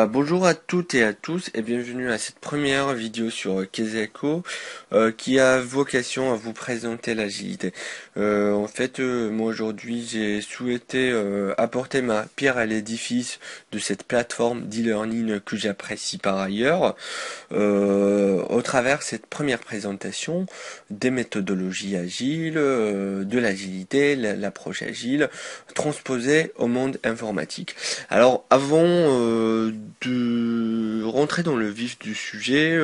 Bonjour à toutes et à tous et bienvenue à cette première vidéo sur Kezako qui a vocation à vous présenter l'agilité. Moi aujourd'hui j'ai souhaité apporter ma pierre à l'édifice de cette plateforme d'e-learning que j'apprécie par ailleurs au travers cette première présentation des méthodologies agiles, de l'agilité, l'approche agile transposée au monde informatique. Alors avant de rentrer dans le vif du sujet,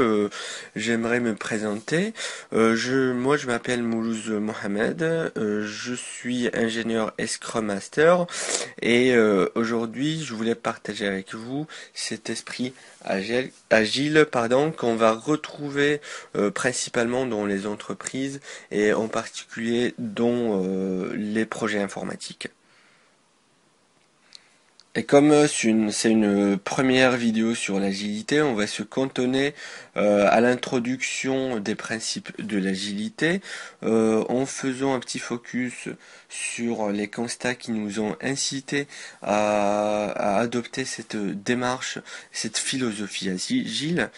j'aimerais me présenter. Moi, je m'appelle Moulouz Mohamed. Je suis ingénieur et Scrum Master. Et aujourd'hui, je voulais partager avec vous cet esprit agile, qu'on va retrouver principalement dans les entreprises et en particulier dans les projets informatiques. Et comme c'est une première vidéo sur l'agilité, on va se cantonner à l'introduction des principes de l'agilité, en faisant un petit focus sur les constats qui nous ont incité à adopter cette démarche, cette philosophie agile,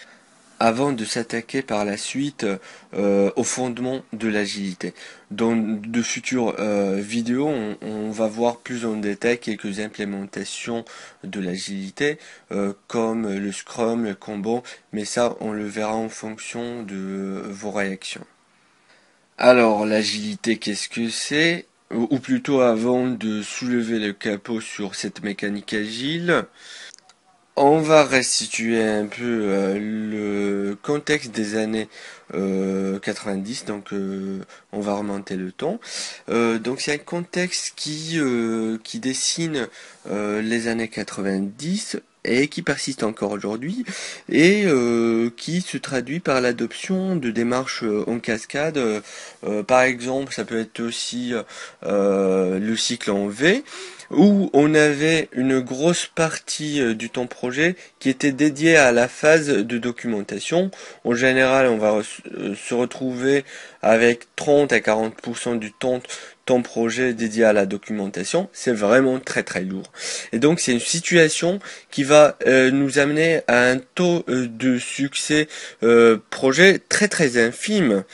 avant de s'attaquer par la suite au fondement de l'agilité. Dans de futures vidéos, on va voir plus en détail quelques implémentations de l'agilité, comme le Scrum, le Kanban, mais ça on le verra en fonction de vos réactions. Alors l'agilité, qu'est-ce que c'est? Ou plutôt avant de soulever le capot sur cette mécanique agile, on va restituer un peu le contexte des années 90, donc on va remonter le temps. Donc c'est un contexte qui dessine les années 90 et qui persiste encore aujourd'hui et qui se traduit par l'adoption de démarches en cascade. Par exemple, ça peut être aussi le cycle en V, où on avait une grosse partie du temps projet qui était dédiée à la phase de documentation. En général, on va se retrouver avec 30 à 40% du temps projet dédié à la documentation. C'est vraiment très très lourd. Et donc c'est une situation qui va nous amener à un taux de succès projet très très infime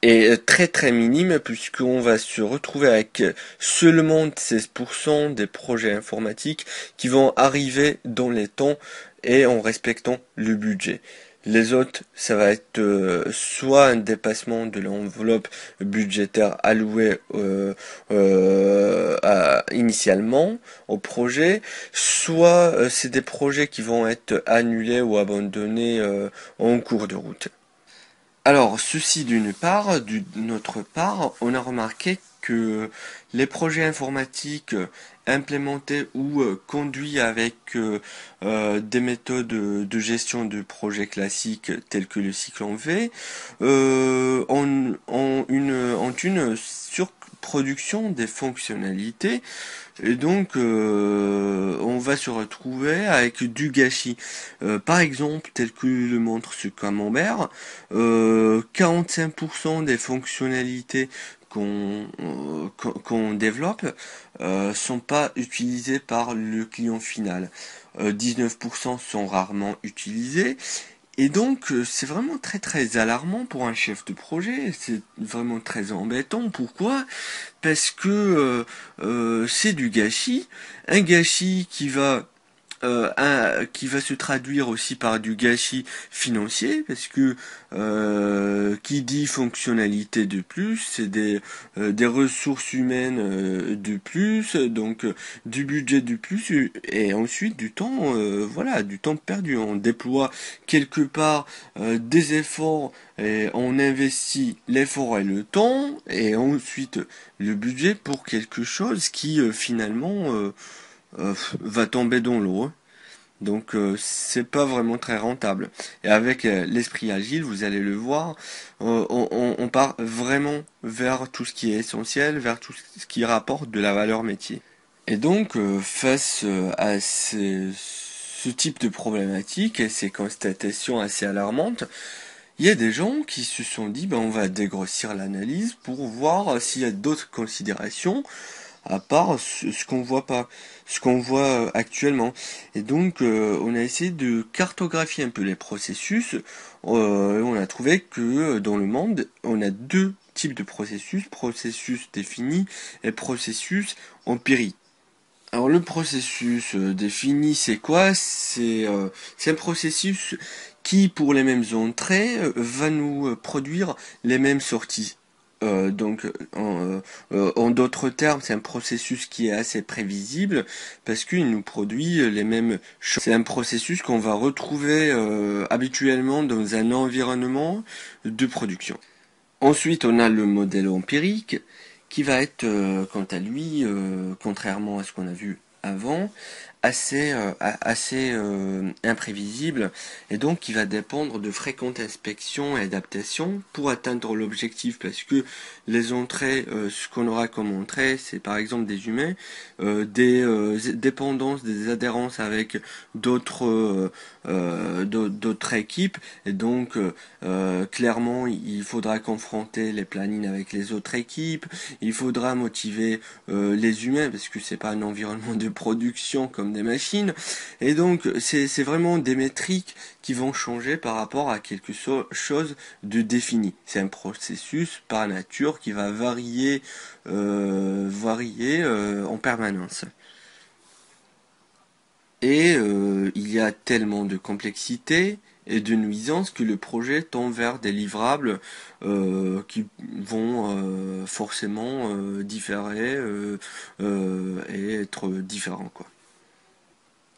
est très très minime, puisqu'on va se retrouver avec seulement 16% des projets informatiques qui vont arriver dans les temps et en respectant le budget. Les autres, ça va être soit un dépassement de l'enveloppe budgétaire allouée initialement au projet, soit c'est des projets qui vont être annulés ou abandonnés en cours de route. Alors, ceci d'une part, d'une autre part, on a remarqué que les projets informatiques implémentés ou conduits avec des méthodes de gestion de projets classiques telles que le cycle en V ont une surproduction des fonctionnalités et donc on va se retrouver avec du gâchis. Par exemple, tel que le montre ce camembert, 45% des fonctionnalités qu'on développe sont pas utilisées par le client final. 19% sont rarement utilisés. Et donc, c'est vraiment très très alarmant pour un chef de projet, c'est vraiment très embêtant. Pourquoi? Parce que c'est du gâchis, un gâchis qui va se traduire aussi par du gâchis financier, parce que qui dit fonctionnalité de plus, c'est des ressources humaines de plus, donc du budget de plus, et ensuite du temps, voilà, du temps perdu. On déploie quelque part des efforts, et on investit l'effort et le temps, et ensuite le budget pour quelque chose qui finalement va tomber dans l'eau. Donc c'est pas vraiment très rentable. Et avec l'esprit agile, vous allez le voir, on part vraiment vers tout ce qui est essentiel, vers tout ce qui rapporte de la valeur métier. Et donc face à ce type de problématique et ces constatations assez alarmantes, Il y a des gens qui se sont dit, ben, on va dégrossir l'analyse pour voir s'il y a d'autres considérations à part ce qu'on voit pas, ce qu'on voit actuellement. Et donc, on a essayé de cartographier un peu les processus. On a trouvé que dans le monde, on a deux types de processus, processus défini et processus empirique. Alors le processus défini, c'est quoi? C'est un processus qui, pour les mêmes entrées, va nous produire les mêmes sorties. Donc, en d'autres termes, c'est un processus qui est assez prévisible parce qu'il nous produit les mêmes choses. C'est un processus qu'on va retrouver habituellement dans un environnement de production. Ensuite, on a le modèle empirique qui va être, quant à lui, contrairement à ce qu'on a vu avant, assez imprévisible et donc qui va dépendre de fréquentes inspections et adaptations pour atteindre l'objectif parce que les entrées, ce qu'on aura comme entrée, c'est par exemple des humains, des dépendances, des adhérences avec d'autres équipes et donc clairement il faudra confronter les plannings avec les autres équipes, il faudra motiver les humains parce que c'est pas un environnement de production comme des machines et donc c'est vraiment des métriques qui vont changer par rapport à quelque chose de défini. C'est un processus par nature qui va varier en permanence. Et il y a tellement de complexité et de nuisances que le projet tend vers des livrables qui vont forcément différer et être différents, quoi.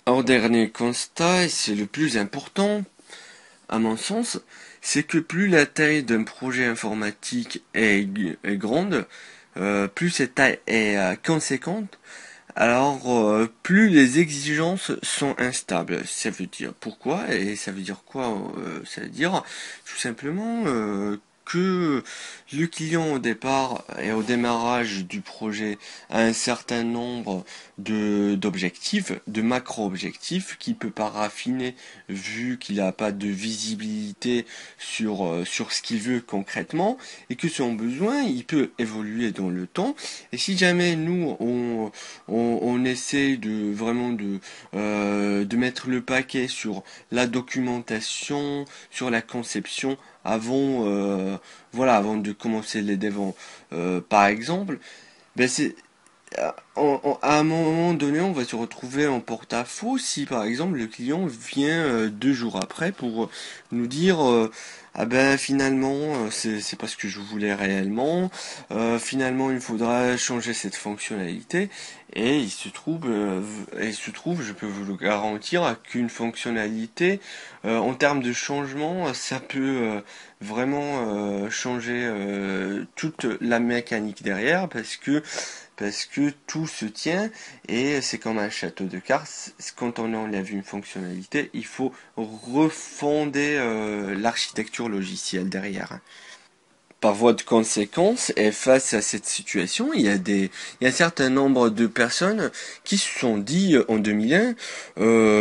Alors, dernier constat, et c'est le plus important à mon sens, c'est que plus la taille d'un projet informatique est grande, plus cette taille est conséquente, alors plus les exigences sont instables. Ça veut dire pourquoi et ça veut dire quoi? Ça veut dire tout simplement que le client au départ et au démarrage du projet a un certain nombre d'objectifs, de macro-objectifs qu'il peut pas raffiner vu qu'il n'a pas de visibilité sur ce qu'il veut concrètement et que son besoin il peut évoluer dans le temps et si jamais nous on essaie de vraiment de mettre le paquet sur la documentation, sur la conception avant avant de commencer les devs par exemple, ben c'est à un moment donné, on va se retrouver en porte-à-faux si par exemple le client vient 2 jours après pour nous dire ah ben finalement c'est pas ce que je voulais réellement, finalement il faudra changer cette fonctionnalité et il se trouve, je peux vous le garantir, qu'une fonctionnalité en termes de changement, ça peut vraiment changer toute la mécanique derrière parce que tout se tient et c'est comme un château de cartes. Quand on enlève une fonctionnalité, il faut refonder l'architecture logicielle derrière. Par voie de conséquence, et face à cette situation, il y a un certain nombre de personnes qui se sont dit en 2001,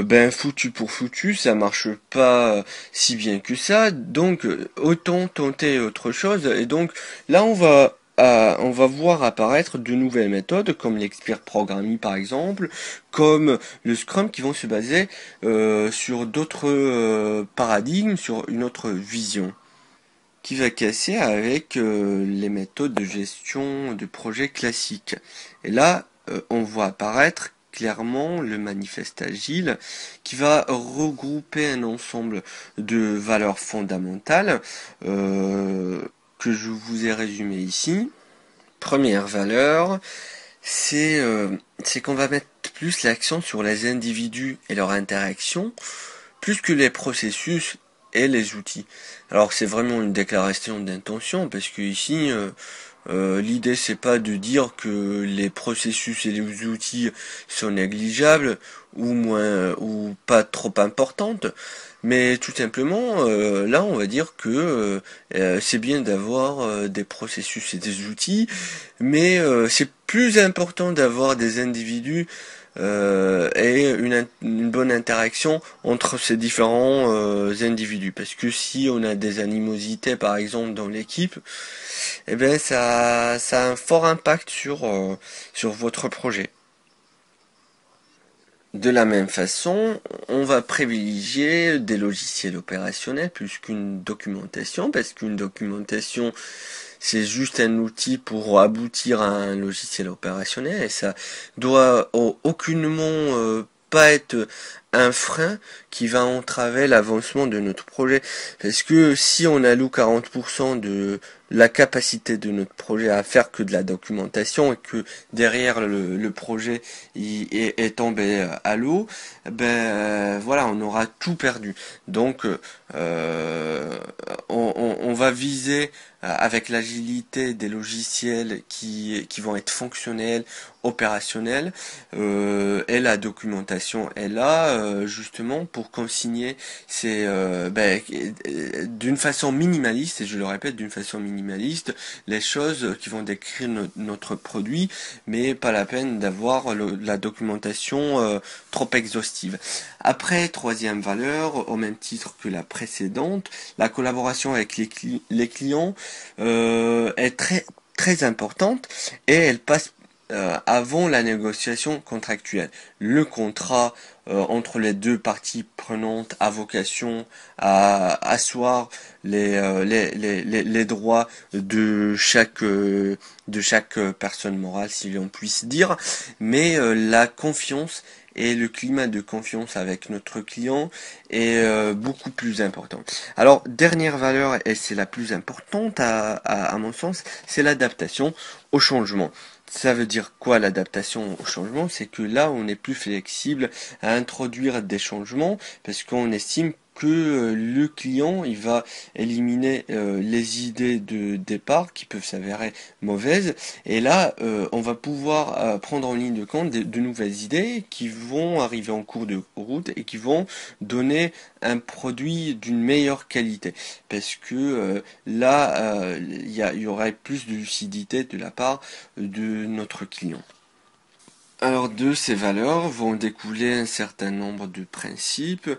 ben foutu pour foutu, ça marche pas si bien que ça, donc autant tenter autre chose. Et donc là, on va voir apparaître de nouvelles méthodes comme l'expert programming par exemple, comme le Scrum qui vont se baser sur d'autres paradigmes, sur une autre vision qui va casser avec les méthodes de gestion de projet classiques. Et là, on voit apparaître clairement le manifeste agile qui va regrouper un ensemble de valeurs fondamentales que je vous ai résumé ici. Première valeur, c'est qu'on va mettre plus l'accent sur les individus et leur interaction, plus que les processus et les outils. Alors c'est vraiment une déclaration d'intention parce que ici l'idée c'est pas de dire que les processus et les outils sont négligeables ou moins ou pas trop importantes, mais tout simplement là on va dire que c'est bien d'avoir des processus et des outils, mais c'est plus important d'avoir des individus et une bonne interaction entre ces différents individus. Parce que si on a des animosités par exemple dans l'équipe, eh bien ça a un fort impact sur votre projet. De la même façon, on va privilégier des logiciels opérationnels plus qu'une documentation, parce qu'une documentation, c'est juste un outil pour aboutir à un logiciel opérationnel, et ça doit aucunement pas être un frein qui va entraver l'avancement de notre projet. Parce que si on alloue 40% de la capacité de notre projet à faire que de la documentation et que derrière le projet est tombé à l'eau, ben voilà, on aura tout perdu. Donc on va viser avec l'agilité des logiciels qui vont être fonctionnels, opérationnels, et la documentation est là justement pour consigner d'une façon minimaliste, et je le répète, d'une façon minimaliste, les choses qui vont décrire notre produit, mais pas la peine d'avoir la documentation trop exhaustive. Après, troisième valeur, au même titre que la précédente, la collaboration avec les clients est très importante, et elle passe avant la négociation contractuelle. Le contrat entre les deux parties prenantes a vocation à asseoir les droits de chaque personne morale, si l'on puisse dire, mais la confiance et le climat de confiance avec notre client est beaucoup plus important. Alors, dernière valeur, et c'est la plus importante à mon sens, c'est l'adaptation au changement. Ça veut dire quoi l'adaptation au changement? C'est que là, on est plus flexible à introduire des changements parce qu'on estime que le client il va éliminer les idées de départ qui peuvent s'avérer mauvaises, et là on va pouvoir prendre en ligne de compte de nouvelles idées qui vont arriver en cours de route et qui vont donner un produit d'une meilleure qualité, parce que là il y aurait plus de lucidité de la part de notre client. Alors de ces valeurs vont découler un certain nombre de principes,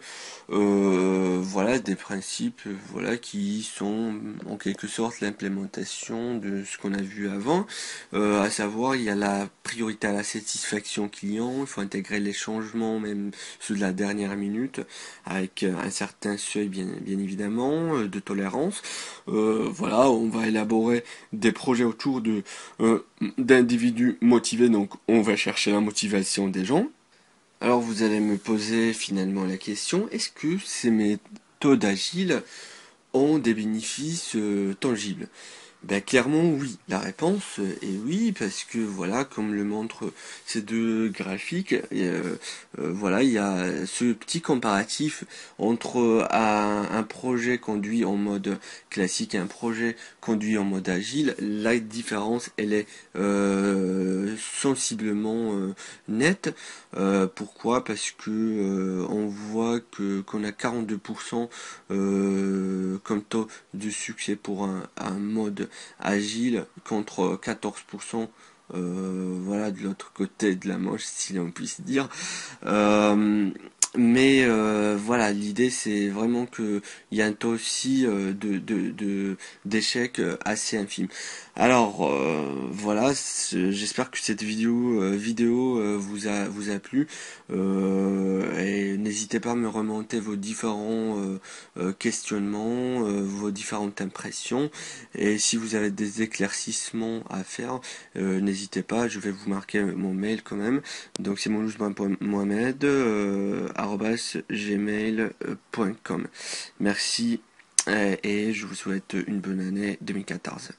voilà, des principes voilà qui sont en quelque sorte l'implémentation de ce qu'on a vu avant, à savoir il y a la priorité à la satisfaction client, il faut intégrer les changements, même ceux de la dernière minute, avec un certain seuil bien évidemment de tolérance. Voilà, on va élaborer des projets autour d'individus motivés, donc on va chercher la motivation des gens. Alors vous allez me poser finalement la question, est-ce que ces méthodes agiles ont des bénéfices tangibles? Ben clairement oui, la réponse est oui, parce que voilà, comme le montrent ces deux graphiques, voilà, il y a ce petit comparatif entre un projet conduit en mode classique et un projet conduit en mode agile. La différence elle est sensiblement nette. Pourquoi? Parce que on voit qu'on a 42% comme taux de succès pour un mode agile contre 14% voilà de l'autre côté de la manche, si l'on puisse dire. Mais voilà, l'idée c'est vraiment que il y a un taux aussi d'échec assez infime. Alors voilà, j'espère que cette vidéo vous a plu, et n'hésitez pas à me remonter vos différents questionnements, vos différentes impressions, et si vous avez des éclaircissements à faire, n'hésitez pas, je vais vous marquer mon mail quand même. Donc c'est monloujmohamed @gmail.com. Merci et je vous souhaite une bonne année 2014.